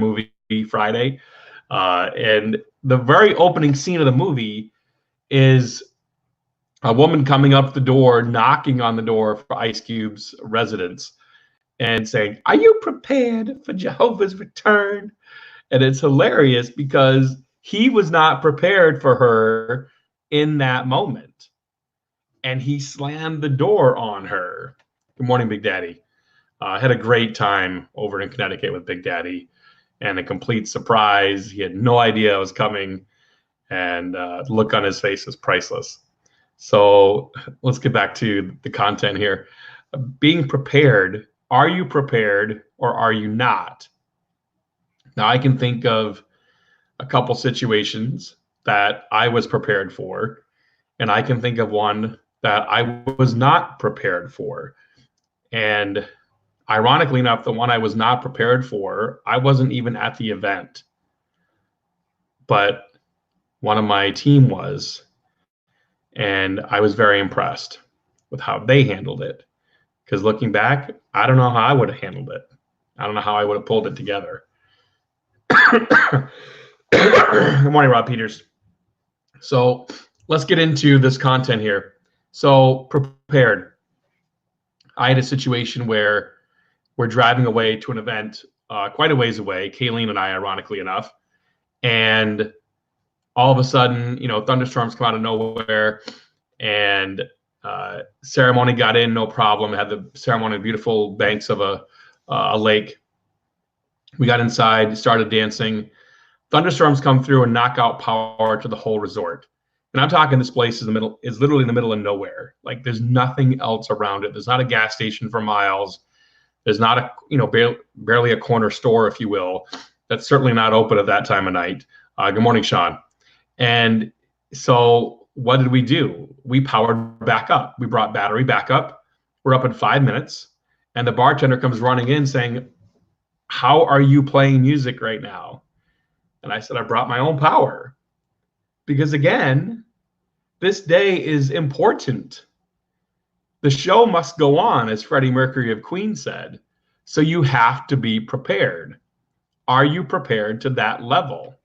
movie Friday. And the very opening scene of the movie is a woman coming up the door, knocking on the door for Ice Cube's residence and saying, "Are you prepared for Jehovah's return?" And it's hilarious because he was not prepared for her in that moment. And he slammed the door on her. Good morning, Big Daddy. I had a great time over in Connecticut with Big Daddy, and a complete surprise. He had no idea I was coming, and the look on his face was priceless. So let's get back to the content here. Being prepared. Are you prepared or are you not? Now, I can think of a couple situations that I was prepared for, and I can think of one that I was not prepared for. And ironically enough, the one I was not prepared for, I wasn't even at the event, but one of my team was, and I was very impressed with how they handled it. Because looking back, I don't know how I would have handled it. I don't know how I would have pulled it together. Good morning, Rob Peters. So let's get into this content here. So prepared. I had a situation where we're driving away to an event quite a ways away, Kayleen and I, ironically enough. And all of a sudden, thunderstorms come out of nowhere, and ceremony got in, no problem. Had the ceremony on beautiful banks of a lake. We got inside, started dancing. Thunderstorms come through and knock out power to the whole resort. And I'm talking, this place is literally in the middle of nowhere. Like, there's nothing else around it. There's not a gas station for miles. There's not barely a corner store, if you will. That's certainly not open at that time of night. Good morning, Sean. And so what did we do? We powered back up. We brought battery back up. We're up in 5 minutes. And the bartender comes running in saying, "How are you playing music right now?" And I said, "I brought my own power." Because again, this day is important. The show must go on, as Freddie Mercury of Queen said. So you have to be prepared. Are you prepared to that level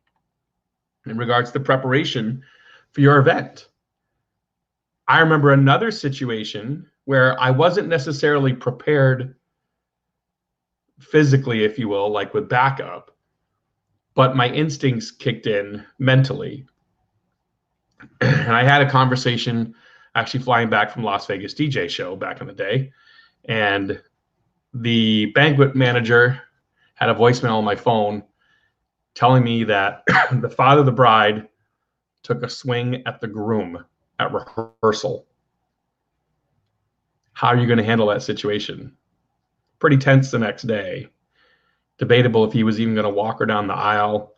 in regards to preparation for your event? I remember another situation where I wasn't necessarily prepared physically, if you will, like with backup, but my instincts kicked in mentally. And I had a conversation actually flying back from Las Vegas DJ show back in the day. And the banquet manager had a voicemail on my phone telling me that the father of the bride took a swing at the groom at rehearsal. How are you going to handle that situation? Pretty tense the next day. Debatable if he was even going to walk her down the aisle.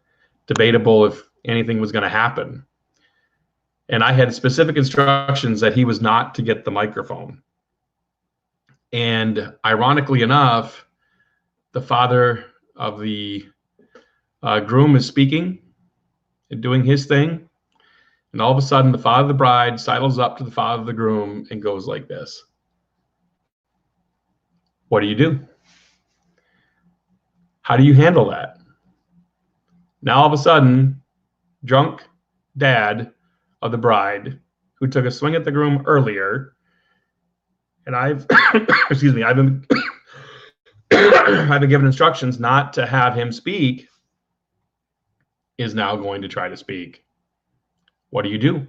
Debatable if anything was going to happen. And I had specific instructions that he was not to get the microphone. And ironically enough, the father of the groom is speaking and doing his thing. And all of a sudden, the father of the bride sidles up to the father of the groom and goes like this. What do you do? How do you handle that? Now, all of a sudden, drunk dad of the bride, who took a swing at the groom earlier, and I've excuse me, I've been given instructions not to have him speak, is now going to try to speak. What do you do?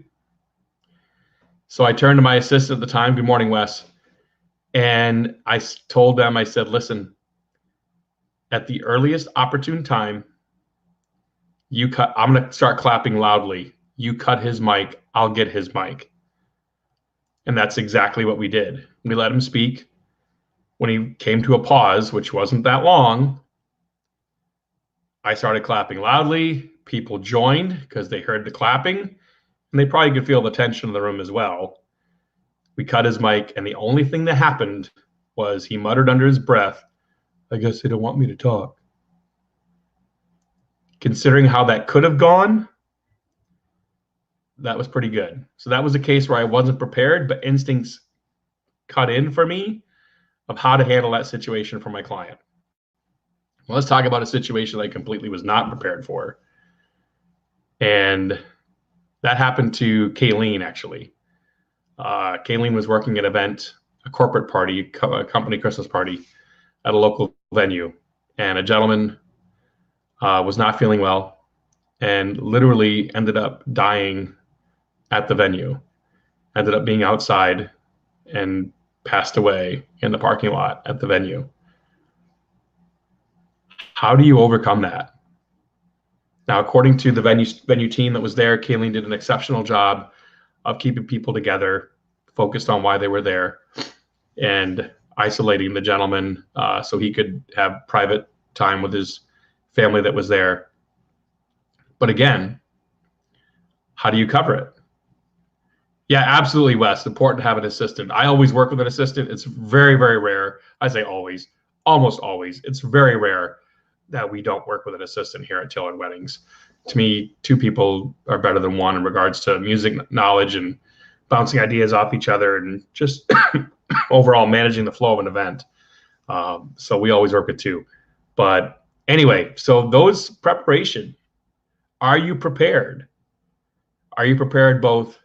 So I turned to my assistant at the time. Good morning, Wes. And I told them, I said, listen, at the earliest opportune time, I'm going to start clapping loudly. You cut his mic, I'll get his mic. And that's exactly what we did. We let him speak. When he came to a pause, which wasn't that long, I started clapping loudly. People joined because they heard the clapping, and they probably could feel the tension in the room as well. We cut his mic, and the only thing that happened was he muttered under his breath, "I guess they don't want me to talk." Considering how that could have gone, that was pretty good. So that was a case where I wasn't prepared, but instincts cut in for me of how to handle that situation for my client. Well, let's talk about a situation I completely was not prepared for. And that happened to Kayleen, actually. Kayleen was working an event, a corporate party, a company Christmas party at a local venue. And a gentleman was not feeling well and literally ended up dying at the venue, ended up being outside and passed away in the parking lot at the venue. How do you overcome that? Now, according to the venue team that was there, Kayleen did an exceptional job of keeping people together, focused on why they were there, and isolating the gentleman so he could have private time with his family that was there. But again, how do you cover it? Yeah, absolutely, Wes. Important to have an assistant. I always work with an assistant. It's very, very rare. I say always, almost always. It's very rare that we don't work with an assistant here at Taylor Weddings. To me, two people are better than one in regards to music knowledge and bouncing ideas off each other and just overall managing the flow of an event. So we always work with two. But anyway, so those preparation, are you prepared? Are you prepared both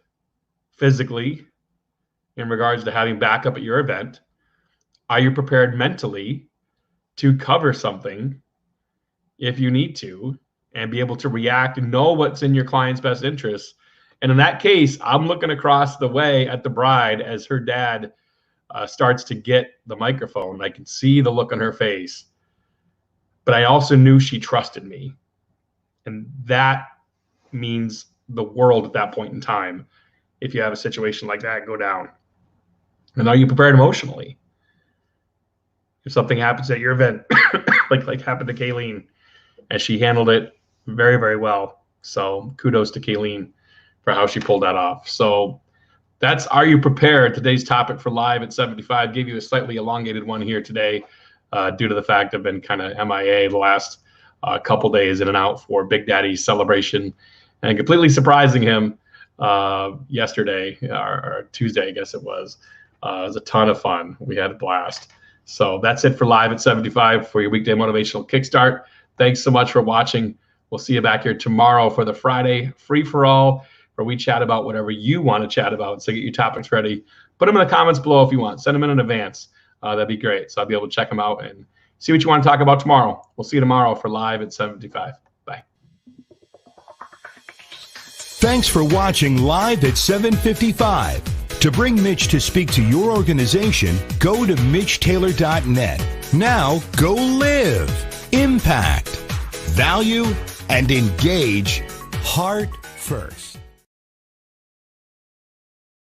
physically in regards to having backup at your event? Are you prepared mentally to cover something if you need to and be able to react and know what's in your client's best interests? And in that case, I'm looking across the way at the bride as her dad starts to get the microphone. I can see the look on her face, but I also knew she trusted me. And that means the world at that point in time. If you have a situation like that go down, and are you prepared emotionally? If something happens at your event, like happened to Kayleen, and she handled it very, very well. So kudos to Kayleen for how she pulled that off. So that's Are You Prepared? Today's topic for Live at 75. Gave you a slightly elongated one here today due to the fact I've been kind of MIA the last couple days in and out for Big Daddy's celebration, and completely surprising him yesterday or Tuesday, I guess it was. It was a ton of fun. We had a blast. So that's it for Live at 75 for your weekday motivational kickstart. Thanks so much for watching. We'll see you back here tomorrow for the Friday free-for-all, where we chat about whatever you want to chat about. So get your topics ready. Put them in the comments below if you want. Send them in advance. That'd be great. So I'll be able to check them out and see what you want to talk about tomorrow. We'll see you tomorrow for Live at 75. Bye. Thanks for watching Live at 755. To bring Mitch to speak to your organization, go to MitchTaylor.net. Now go live, impact, value, and engage heart first.